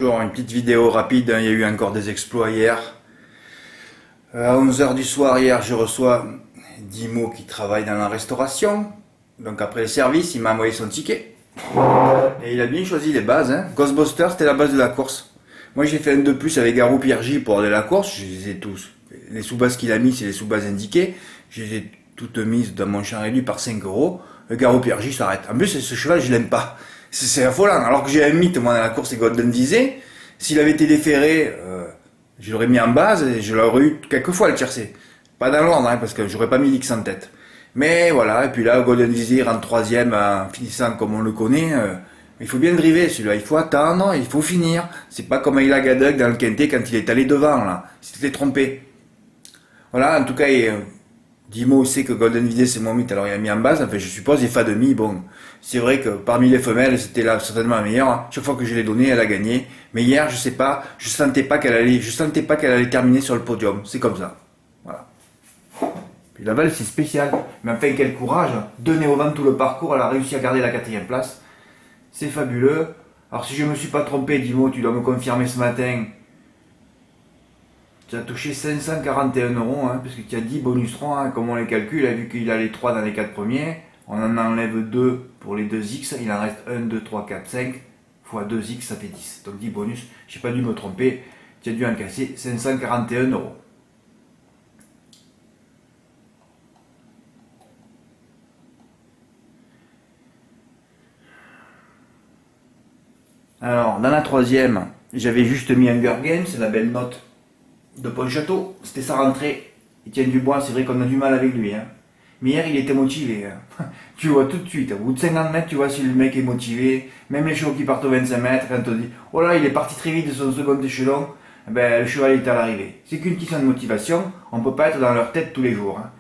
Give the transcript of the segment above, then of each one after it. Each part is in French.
Bonjour, une petite vidéo rapide, hein. Il y a eu encore des exploits hier. À 11 h du soir hier, je reçois Dimo qui travaille dans la restauration. Donc après le service, il m'a envoyé son ticket. Et il a bien choisi les bases, hein. Ghostbusters, c'était la base de la course. Moi j'ai fait un de plus avec Garou Pierre-J pour aller à la course, je les ai tous. Les sous-bases qu'il a mis, c'est les sous-bases indiquées. Je les ai toutes mises dans mon champ réduit par 5 euros. Le Garou Pierre-J s'arrête. En plus, ce cheval, je l'aime pas. C'est affolant. Alors que j'ai un mythe, moi, dans la course, c'est Golden Disney. S'il avait été déféré, je l'aurais mis en base et je l'aurais eu quelques fois le tiercé. Pas dans l'ordre, hein, parce que j'aurais pas mis l'X en tête. Mais voilà, et puis là, Golden Disney rentre troisième en finissant comme on le connaît. Il faut bien driver celui-là, il faut attendre, il faut finir. C'est pas comme Ayla Gadec dans le Quintet quand il est allé devant, là. Il s'était trompé. Voilà, en tout cas, Dimo sait que Golden Disney c'est mon mythe, alors il a mis en base. Enfin, je suppose, et Fademi, bon, c'est vrai que parmi les femelles, c'était là certainement la meilleure. Chaque fois que je l'ai donnée, elle a gagné. Mais hier, je sais pas, je sentais pas qu'elle allait terminer sur le podium. C'est comme ça. Voilà. Puis la balle, c'est spécial. Mais enfin, quel courage. Donner au vent tout le parcours, elle a réussi à garder la 4e place. C'est fabuleux. Alors, si je me suis pas trompé, Dimo, tu dois me confirmer ce matin. Tu as touché 541 euros, hein, parce que tu as 10 bonus 3, hein, comme on les calcule, vu qu'il a les 3 dans les 4 premiers. On en enlève 2 pour les 2x, il en reste 1, 2, 3, 4, 5. Fois 2x, ça fait 10. Donc 10 bonus, j'ai pas dû me tromper. Tu as dû encaisser 541 euros. Alors, dans la 3e, j'avais juste mis Hunger Games, c'est la belle note de Pontchâteau. C'était sa rentrée. Etienne Dubois, c'est vrai qu'on a du mal avec lui, hein. Mais hier, il était motivé, hein. Tu vois tout de suite, au bout de 50 mètres, tu vois si le mec est motivé. Même les chevaux qui partent au 25 mètres, quand on dit « Oh là, il est parti très vite de son second échelon », ben, le cheval est à l'arrivée. C'est qu'une question de motivation, on peut pas être dans leur tête tous les jours, hein.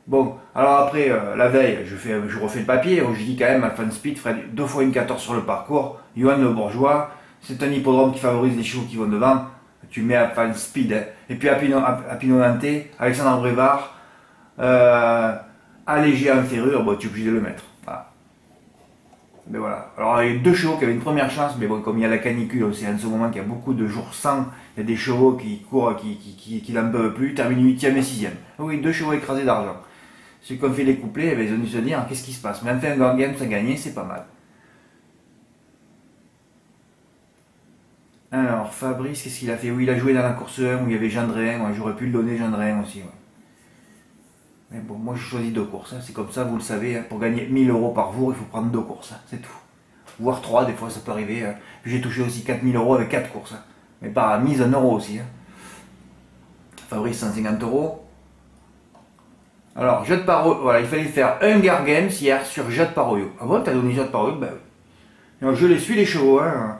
Bon, alors après, la veille, je refais le papier, où je dis quand même, Alpha Speed ferait 2 fois une 14 sur le parcours. Johan Le Bourgeois, c'est un hippodrome qui favorise les chevaux qui vont devant. Tu mets Alpha Speed, hein. Et puis à Pinot Nantais, Alexandre Brévard, allégé en ferrure, bon, tu es obligé de le mettre. Voilà. Mais voilà. Alors il y a 2 chevaux qui avaient une première chance, mais bon, comme il y a la canicule aussi, en ce moment qu'il y a beaucoup de jours sans, il y a des chevaux qui courent, qui n'en peuvent plus, terminent 8e et 6e. Oui, 2 chevaux écrasés d'argent. Ceux qui ont fait les couplets, ils ont dû se dire, qu'est-ce qui se passe? Mais enfin, un game, ça a gagné, c'est pas mal. Alors, Fabrice, qu'est-ce qu'il a fait? Oui, il a joué dans la course 1 où il y avait Gendrin. Ouais, j'aurais pu le donner Gendrin aussi. Ouais. Mais bon, moi je choisis 2 courses. Hein. C'est comme ça, vous le savez. Hein. Pour gagner 1000 euros par jour, il faut prendre 2 courses. Hein. C'est tout. Voire 3, des fois, ça peut arriver. Hein. Puis j'ai touché aussi 4000 euros avec 4 courses. Hein. Mais pas mise 1 euro aussi. Hein. Fabrice, 150 euros. Alors, Jade Paroyo, voilà, il fallait faire Hunger Games hier sur Jade Paroyo. Ah bon, t'as donné Jade Paroyo? Ben oui. Alors, je les suis les chevaux. Hein.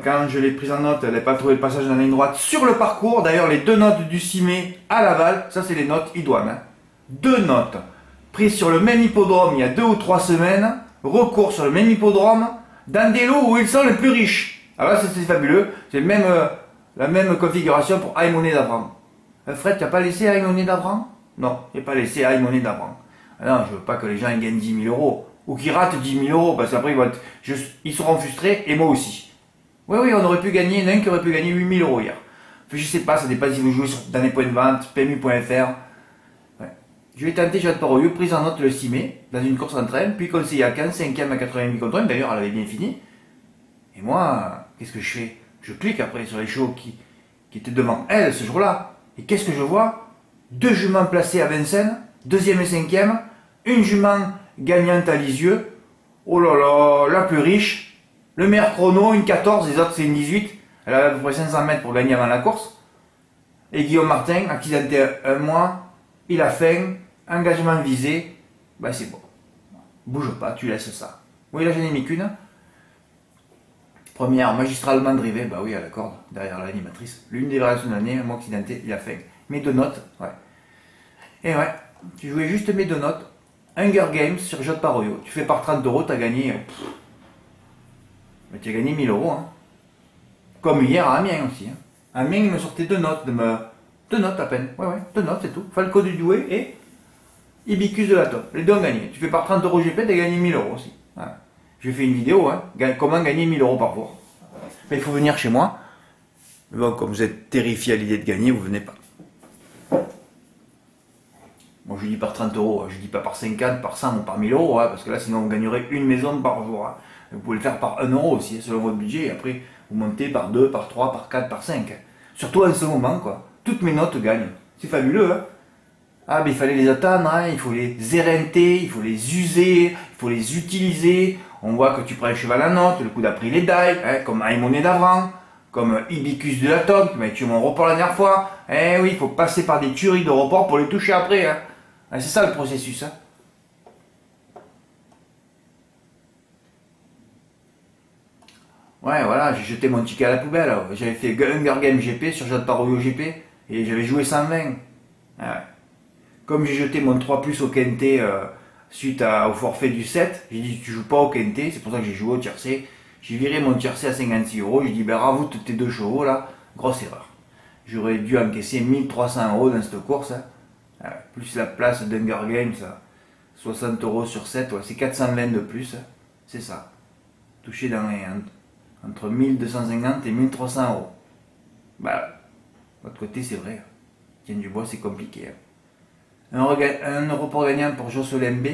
Quand je l'ai prise en note, elle n'a pas trouvé le passage dans la ligne droite sur le parcours. D'ailleurs, les 2 notes du Cimé à Laval, ça c'est les notes idoines. Hein. 2 notes prises sur le même hippodrome il y a 2 ou 3 semaines, recours sur le même hippodrome, dans des lots où ils sont les plus riches. Alors là, c'est fabuleux. C'est la même configuration pour Aïmoné d'Avran. Fred, tu n'as pas laissé Aïmoné d'Avran? Non, je n'ai pas laissé Aïmoné d'Avran. Non, je veux pas que les gens gagnent 10 000 euros. Ou qu'ils ratent 10 000 euros, parce qu'après ils seront frustrés, et moi aussi. Oui, on aurait pu gagner, il y en a un qui aurait pu gagner 8 000 euros hier. Enfin, je sais pas, ça dépend si vous jouez dans les points de vente, PMU.fr. Ouais. Je vais tenter Jade Paroyo, prise en note le 6 mai, dans une course en train, puis conseiller à 15, 5e à 88 contre 1, d'ailleurs elle avait bien fini. Et moi, qu'est-ce que je fais? Je clique après sur les chevaux qui étaient devant elle ce jour-là. Et qu'est-ce que je vois? 2 juments placés à Vincennes, 2e et 5e, une jument gagnante à Lisieux. Oh là là, la plus riche. Le meilleur chrono, une 14, les autres c'est une 18. Elle avait à peu près 500 mètres pour gagner avant la course. Et Guillaume Martin, accidenté 1 mois, il a faim, engagement visé, ben c'est bon. Bouge pas, tu laisses ça. Oui, là j'en ai mis qu'une. Première, magistralement drivée, bah oui, à la corde, derrière l'animatrice. L'une des variations de l'année, un mois accidenté, il a faim. Mes 2 notes, ouais. Et ouais, tu jouais juste mes 2 notes. Hunger Games sur Jade Paroyo. Tu fais par 30 euros, t'as gagné. Mais tu as gagné 1000 euros. Hein. Comme hier à Amiens aussi. Hein. Amiens, il me sortait 2 notes. 2 notes à peine. Ouais, 2 notes, c'est tout. Falco du Douai et Ibicus de la Top. Les 2 ont gagné. Tu fais par 30 euros GP, tu as gagné 1000 euros aussi. Ouais. J'ai fait une vidéo, hein. Comment gagner 1000 euros par jour. Mais il faut venir chez moi. Mais bon, comme vous êtes terrifié à l'idée de gagner, vous venez pas. Bon, je dis par 30 euros, je dis pas par 50, par 100 ou par 1000 euros, hein, parce que là, sinon, on gagnerait une maison par jour. Hein. Vous pouvez le faire par 1 euro aussi, selon votre budget, et après, vous montez par 2, par 3, par 4, par 5. Surtout en ce moment, quoi. Toutes mes notes gagnent. C'est fabuleux, hein. Ah, mais il fallait les attendre, hein. Il faut les éreinter, il faut les user, il faut les utiliser. On voit que tu prends un cheval à note, le coup d'après, il est die, hein, comme Aïmoné d'Avran, comme Ibicus de l'Atome, qui m'a tué mon report la dernière fois. Eh oui, il faut passer par des tueries de report pour les toucher après, hein. Ah, c'est ça le processus. Hein. Ouais, voilà, j'ai jeté mon ticket à la poubelle. J'avais fait Hunger Game GP sur Jade Paroyo GP et j'avais joué 120. Ah ouais. Comme j'ai jeté mon 3 plus au Quintet suite au forfait du 7, j'ai dit tu joues pas au Quintet, c'est pour ça que j'ai joué au tiercé. J'ai viré mon tiercé à 56 euros. J'ai dit ben ravoute tes 2 chevaux là, grosse erreur. J'aurais dû encaisser 1300 euros dans cette course. Hein. Plus la place d'Hunger Games, 60 euros sur 7, ouais, c'est 420 de plus, hein. C'est ça. Touché dans les, entre 1250 et 1300 euros. Bah, de l'autre côté, c'est vrai. Tiens du bois, c'est compliqué. Hein. Un report gagnant pour Jocelyn B.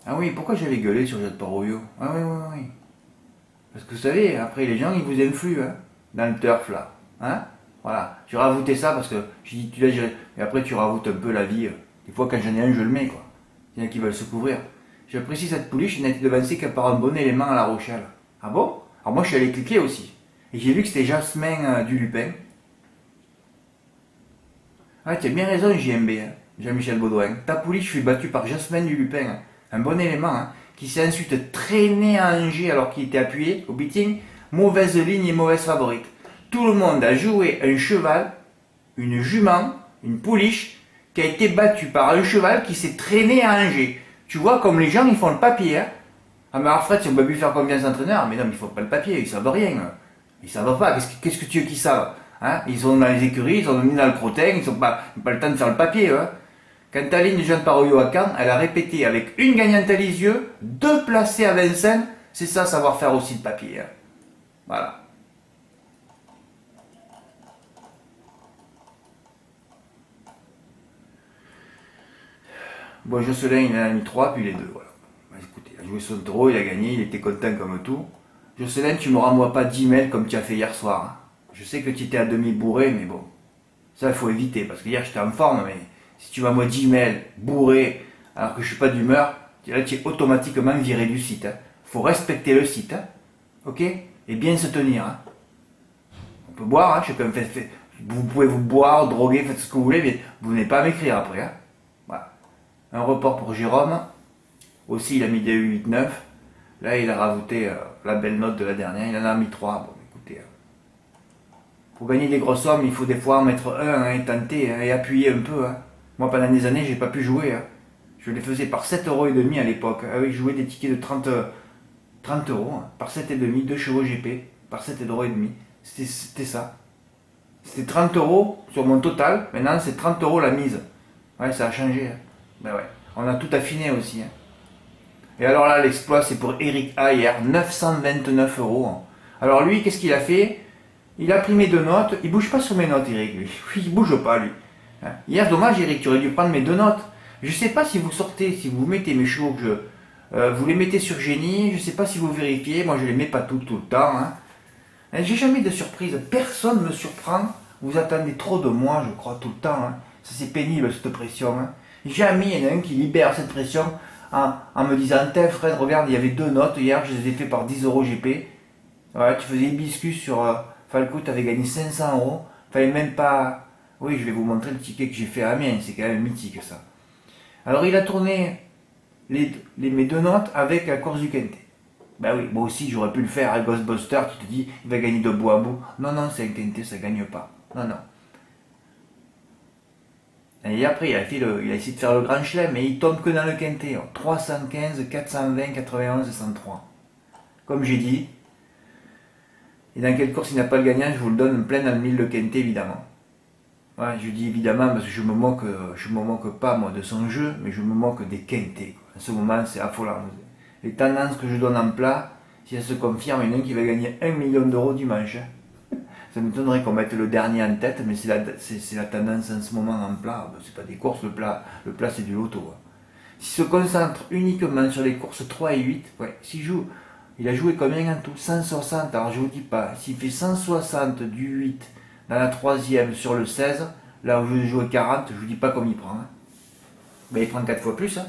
Ah oui, pourquoi j'avais gueulé sur Jade Paroyo? Ah oui, oui, oui. Parce que vous savez, après les gens, ils vous influent, hein, dans le turf là. Hein? Voilà, j'ai rajouté ça parce que j'ai dit tu l'as géré. Et après tu rajoutes un peu la vie. Des fois quand j'en ai un, je le mets quoi. Il y en a qui veulent se couvrir. J'apprécie cette pouliche, elle n'a été devancée qu'à par un bon élément à La Rochelle. Ah bon? Alors moi je suis allé cliquer aussi. Et j'ai vu que c'était Jasmin du Lupin. Ah tu as bien raison JMB, hein, Jean-Michel Baudouin. Ta pouliche fut battue par Jasmin du Lupin. Hein. Un bon élément, hein, qui s'est ensuite traîné à Angers alors qu'il était appuyé au beating. Mauvaise ligne et mauvaise favorite. Tout le monde a joué un cheval, une jument, une pouliche, qui a été battue par un cheval qui s'est traîné à Angers. Tu vois, comme les gens, ils font le papier. Hein. Ah mais Alfred, si on peut plus faire confiance à l'entraîneur, mais non, mais ils font pas le papier, ils savent rien. Ils savent pas, qu'est-ce que tu veux qu'ils savent hein. Ils sont dans les écuries, ils sont mis dans le crottin, ils n'ont pas le temps de faire le papier. Hein. Quand Aline Jeanne Paroyo à Caen, elle a répété avec une gagnante à Lisieux, 2 placés à Vincennes, c'est ça savoir faire aussi le papier. Hein. Voilà. Bon, Jocelyn, il en a mis 3, puis les 2, voilà. Bah, écoutez, il a joué son taureau, il a gagné, il était content comme tout. Jocelyn, tu me renvoies pas 10 mails comme tu as fait hier soir. Hein. Je sais que tu étais à demi bourré, mais bon. Ça, il faut éviter, parce que hier, j'étais en forme, mais si tu m'envoies 10 mails bourré, alors que je suis pas d'humeur, là, tu es automatiquement viré du site. Hein. Faut respecter le site, hein. Ok? Et bien se tenir. Hein. On peut boire, hein, chacun fait. Vous pouvez vous boire, droguer, faites ce que vous voulez, mais vous n'avez pas à m'écrire après. Hein. Voilà. Un report pour Jérôme. Aussi, il a mis des 8-9. Là, il a rajouté la belle note de la dernière. Il en a mis 3. Bon, écoutez. Pour gagner des grosses sommes, il faut des fois en mettre un hein, et tenter hein, et appuyer un peu. Hein. Moi, pendant des années, j'ai pas pu jouer. Hein. Je les faisais par 7,5 € à l'époque. Ah oui, je jouais des tickets de 30 euros. Hein, par 7,5, 2 chevaux GP. Par 7,5 €. C'était ça. C'était 30 € sur mon total. Maintenant, c'est 30 € la mise. Ouais, ça a changé. Hein. Ben ouais. On a tout affiné aussi. Hein. Et alors là, l'exploit, c'est pour Eric A hier, 929 €. Hein. Alors lui, qu'est-ce qu'il a fait? Il a pris mes 2 notes. Il bouge pas sur mes notes, Eric, lui. Il bouge pas, lui. Hein. Hier, dommage, Eric, tu aurais dû prendre mes 2 notes. Je sais pas si vous sortez, si vous mettez mes chevaux que vous les mettez sur génie. Je sais pas si vous vérifiez. Moi, je les mets pas tout le temps. Hein. J'ai jamais de surprise. Personne me surprend. Vous attendez trop de moi, je crois, tout le temps. Hein. Ça, c'est pénible, cette pression. Hein. Jamais il y en a un qui libère cette pression en me disant T'es Fred, regarde, il y avait 2 notes hier, je les ai fait par 10 € GP. Ouais, tu faisais hibiscus sur Falco, tu avais gagné 500 €. Fallait même pas. Oui, je vais vous montrer le ticket que j'ai fait à Amiens, c'est quand même mythique ça. Alors il a tourné mes 2 notes avec la course du Quintet. Ben oui, moi aussi j'aurais pu le faire à Ghostbuster, tu te dis il va gagner de bout à bout. Non, non, c'est un Quintet, ça gagne pas. Non, non. Et après, il a essayé de faire le grand chelem, mais il tombe que dans le Quintet. 315, 420, 91 et 103. Comme j'ai dit. Et dans quelle course il n'a pas le gagnant, je vous le donne plein dans le mille de Quintet, évidemment. Ouais, je dis évidemment parce que je me moque pas moi de son jeu, mais je me moque des Quintets. En ce moment, c'est affolant. Les tendances que je donne en plat, Si ça se confirme, il y en a un qui va gagner 1 million d'euros dimanche. Ça m'étonnerait qu'on mette le dernier en tête, mais c'est la tendance en ce moment en plat. C'est pas des courses, le plat c'est du loto. S'il se concentre uniquement sur les courses 3 et 8, ouais, il a joué combien en tout? 160, alors je vous dis pas, s'il fait 160 du 8 dans la troisième sur le 16, là où je joue 40, je vous dis pas combien il prend. Hein. Ben, il prend 4 fois plus. Hein.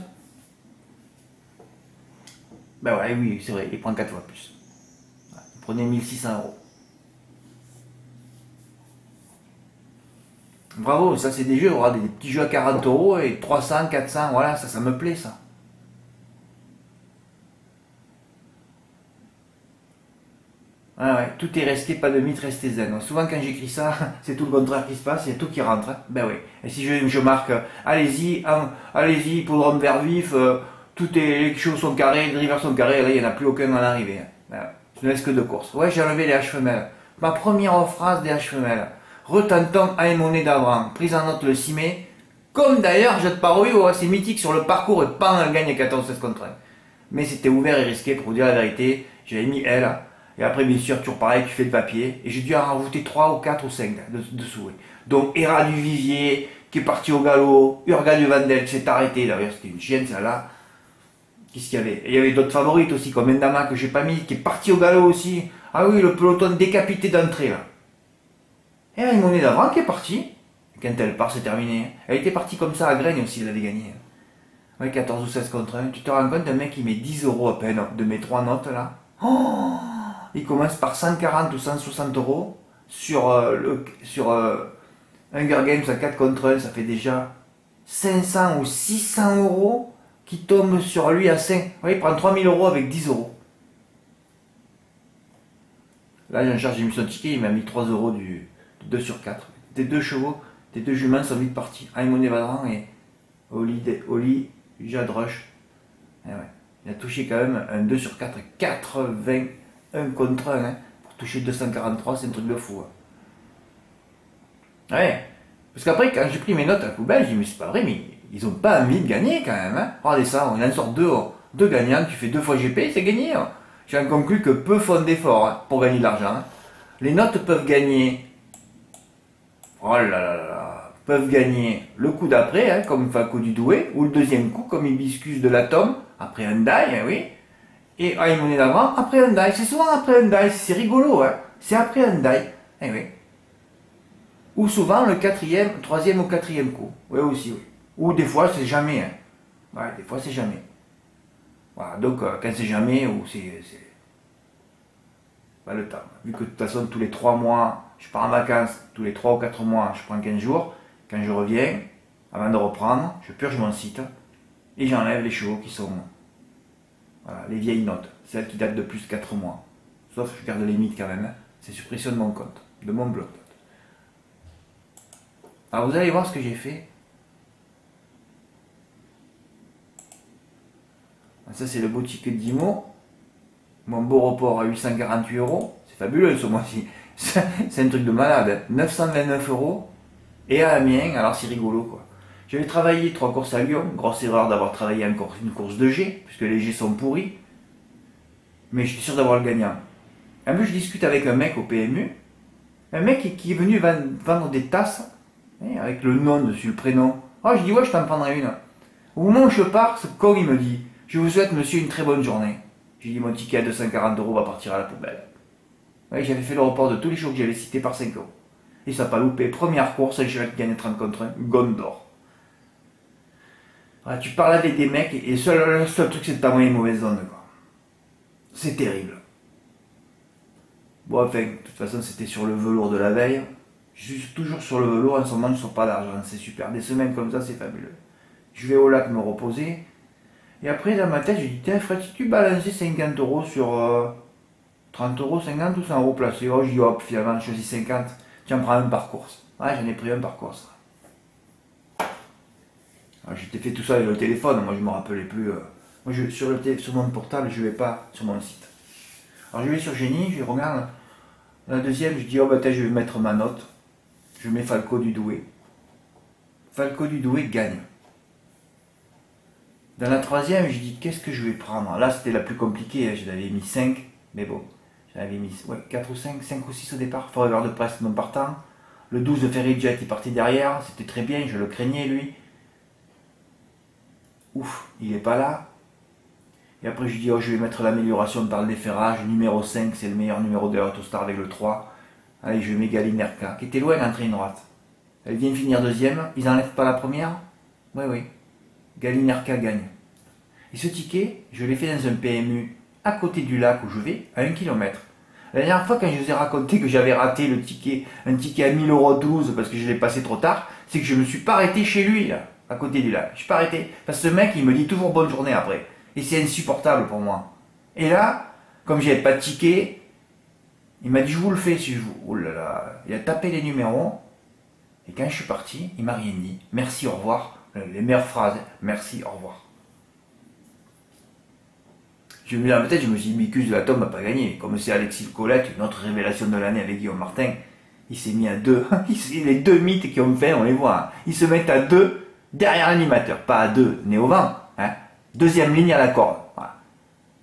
Ben ouais, oui, c'est vrai, il prend 4 fois plus. Il prenait 1600 euros. Bravo, ça c'est des jeux, des petits jeux à 40 euros et 300, 400, voilà, ça me plaît ça. Ah ouais, tout est resté, pas de mythe, resté zen. Souvent quand j'écris ça, c'est tout le contraire qui se passe, il y a tout qui rentre. Hein. Ben oui. Et si je marque, allez-y, allez-y, hippodrome vert vif, les chevaux sont carrés, les drivers sont carrés, là il n'y en a plus aucun à l'arrivée. Hein. Ben, je ne laisse que deux courses. Ouais, j'ai enlevé les H femelles. Ma première phrase des H femelles. Retentons à monnaie d'Avran, prise en note le 6 mai. Comme d'ailleurs, Jette Paroyo, c'est mythique sur le parcours et pan, elle gagne 14-16 contre 1. Mais c'était ouvert et risqué, pour vous dire la vérité. J'avais mis elle. Et après, bien sûr, toujours pareil, tu fais le papier. Et j'ai dû en rajouter 3 ou 4 ou 5 dessous. Donc, Hera du Vivier, qui est parti au galop. Urga du Vandel, qui s'est arrêté. D'ailleurs, c'était une chienne, celle-là. Qu'est-ce qu'il y avait? Et il y avait d'autres favorites aussi, comme Endama, que j'ai pas mis, qui est parti au galop aussi. Ah oui, le peloton décapité d'entrée, là. Et une monnaie d'avant qui est partie. Quand elle part, c'est terminé. Elle était partie comme ça à Graines aussi, elle avait gagné. Ouais, 14 ou 16 contre 1. Tu te rends compte, un mec qui met 10 euros à peine de mes 3 notes là. Oh, il commence par 140 ou 160 euros sur, Hunger Games à 4 contre 1, ça fait déjà 500 ou 600 euros qui tombent sur lui à 5. Ouais, il prend 3000 euros avec 10 euros. Là, Jean-Charles, j'ai mis son ticket, il m'a mis 3 euros du 2 sur 4. Tes deux chevaux, tes deux juments sont vite partis. Aymone Vadran et Oli Jadrush. Eh ouais. Il a touché quand même un 2 sur 4, 81 contre 1. Hein. Pour toucher 243, c'est un truc de fou. Hein. Ouais. Parce qu'après, quand j'ai pris mes notes à la poubelle, j'ai dit, mais c'est pas vrai, mais ils ont pas envie de gagner quand même. Hein. Regardez ça, on en sort deux gagnants, tu fais 2 fois GP, c'est gagné. Hein. J'ai en conclu que peu font d'efforts hein, pour gagner de l'argent. Hein. Les notes peuvent gagner. Oh là là là là. Peuvent gagner le coup d'après, hein, comme Falco du Douai, ou le deuxième coup, comme Hibiscus de l'Atome, après un die, hein, oui. Et Aymone d'avant, après un die. C'est souvent après un die, c'est rigolo, hein. C'est après un die. Eh oui. Ou souvent le troisième ou quatrième coup. Oui, aussi, oui. Ou des fois, c'est jamais. Hein. Ouais, des fois, c'est jamais. Voilà, donc quand c'est jamais, ou c'est pas le temps. Vu que de toute façon, tous les 3 mois, je pars en vacances, tous les 3 ou 4 mois, je prends 15 jours. Quand je reviens, avant de reprendre, je purge mon site et j'enlève les chevaux qui sont voilà, les vieilles notes, celles qui datent de plus de 4 mois. Sauf que je garde les mythes quand même. Hein. C'est suppression de mon compte, de mon blog. Alors vous allez voir ce que j'ai fait. Ça c'est le beau ticket d'IMO. Mon beau report à 848 euros. C'est fabuleux ce mois-ci. C'est un truc de malade. 929 euros. Et à Amiens, alors c'est rigolo quoi. J'avais travaillé 3 courses à Lyon. Grosse erreur d'avoir travaillé encore une course de G. Puisque les G sont pourris. Mais je suis sûr d'avoir le gagnant. En plus je discute avec un mec au PMU. Un mec qui est venu vendre des tasses. Avec le nom dessus, le prénom. Ah, je dis ouais, je t'en prendrai une. Au moment où je pars, ce con il me dit, je vous souhaite monsieur une très bonne journée. J'ai dit mon ticket à 240 euros va partir à la poubelle. Ouais, j'avais fait le report de tous les jours que j'avais cités par 5 euros. Et ça n'a pas loupé. Première course, je vais gagner 30 contre 1, Gondor. Voilà, tu parles avec des mecs et le seul truc c'est de t'envoyer une mauvaise zone. Quoi. C'est terrible. Bon, enfin, de toute façon, c'était sur le velours de la veille. Je suis toujours sur le velours, en ce moment, je ne sors pas d'argent, c'est super. Des semaines comme ça, c'est fabuleux. Je vais au lac me reposer. Et après, dans ma tête, je dis, tiens, Fred, si tu balançais 50 euros sur 30 euros, 50 ou 100 euros placés, oh, je dis, hop, finalement, je choisis 50. Tu en prends un par course. Ouais, j'en ai pris un par course. Alors, j'étais fait tout ça avec le téléphone, moi, je ne me rappelais plus. Moi, sur mon portable, je ne vais pas sur mon site. Alors, je vais sur Génie, je regarde. La deuxième, je dis, oh, bah, je vais mettre ma note. Je mets Falco du Douai. Falco du Douai gagne. Dans la troisième, je dis qu'est-ce que je vais prendre. Là, c'était la plus compliquée, je l'avais mis 5. Mais bon, j'en avais mis 4 ou 5, 5 ou 6 au départ. Forever de Prest non partant. Le 12 de Ferry-Jet, il partait derrière. C'était très bien, je le craignais lui. Ouf, il n'est pas là. Et après, je dis, oh, je vais mettre l'amélioration par le déferrage. Numéro 5, c'est le meilleur numéro de Autostar avec le 3. Allez, je mets Galinerka, qui était loin d'entrer une droite. Elle vient finir deuxième. Ils n'enlèvent pas la première? Oui, oui. Galinerka gagne. Et ce ticket, je l'ai fait dans un PMU à côté du lac où je vais, à 1 km. La dernière fois, quand je vous ai raconté que j'avais raté le ticket, un ticket à 1000,12 € parce que je l'ai passé trop tard, c'est que je ne me suis pas arrêté chez lui, là, à côté du lac. Je ne suis pas arrêté. Parce que ce mec, il me dit toujours bonne journée après. Et c'est insupportable pour moi. Et là, comme j'avais pas de ticket, il m'a dit je vous le fais si je vous. Oh là là, il a tapé les numéros. Et quand je suis parti, il m'a rien dit. Merci, au revoir. Les meilleures phrases. Merci, au revoir. Je me mis dans la tête, je me suis dit, Bicus de la Tome n'a pas gagné. Comme c'est Alexis Colette, une autre révélation de l'année avec Guillaume Martin, il s'est mis à 2. Les deux mythes qui ont fait, on les voit. Hein. Ils se mettent à 2 derrière l'animateur, pas à 2 né au vent. Hein. Deuxième ligne à la corde. Voilà.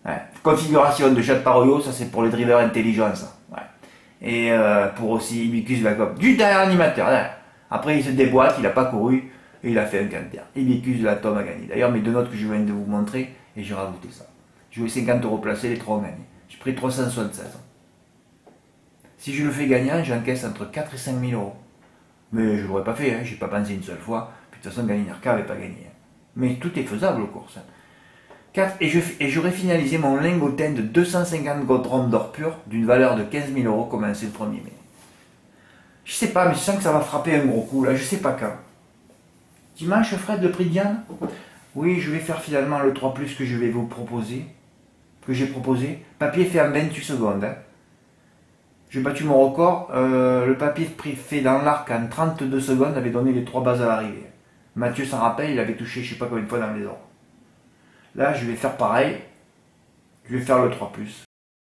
Hein. Configuration de Jacques Paroyo, ça c'est pour les drivers intelligents. Ça. Ouais. Et pour aussi Ibicus de la Tome, du derrière l'animateur. Hein. Après il se déboîte, il n'a pas couru, et il a fait un canter. Ibicus de la Tome a gagné. D'ailleurs, mes deux notes que je viens de vous montrer, et j'ai rajouté ça. Je voulais 50 € placés, les 3 ont gagné. J'ai pris 376. Si je le fais gagnant, j'encaisse entre 4 et 5 000 €. Mais je ne l'aurais pas fait, hein. J'ai pas pensé une seule fois. Puis de toute façon, Galinerka n'avait pas gagné. Mais tout est faisable aux courses. 4, et j'aurais finalisé mon lingotin de 250 godrons d'or pur d'une valeur de 15 000 € commencé le 1er mai. Je sais pas, mais je sens que ça va frapper un gros coup là, je sais pas quand. Dimanche, Fred, le prix de Diane? Oui, je vais faire finalement le 3 plus que je vais vous proposer. Que j'ai proposé. Papier fait en 28 secondes. Hein. J'ai battu mon record. Le papier fait dans l'arc en 32 secondes avait donné les 3 bases à l'arrivée. Mathieu s'en rappelle, il avait touché je sais pas combien de fois dans les ordres. Là, je vais faire pareil. Je vais faire le 3 plus.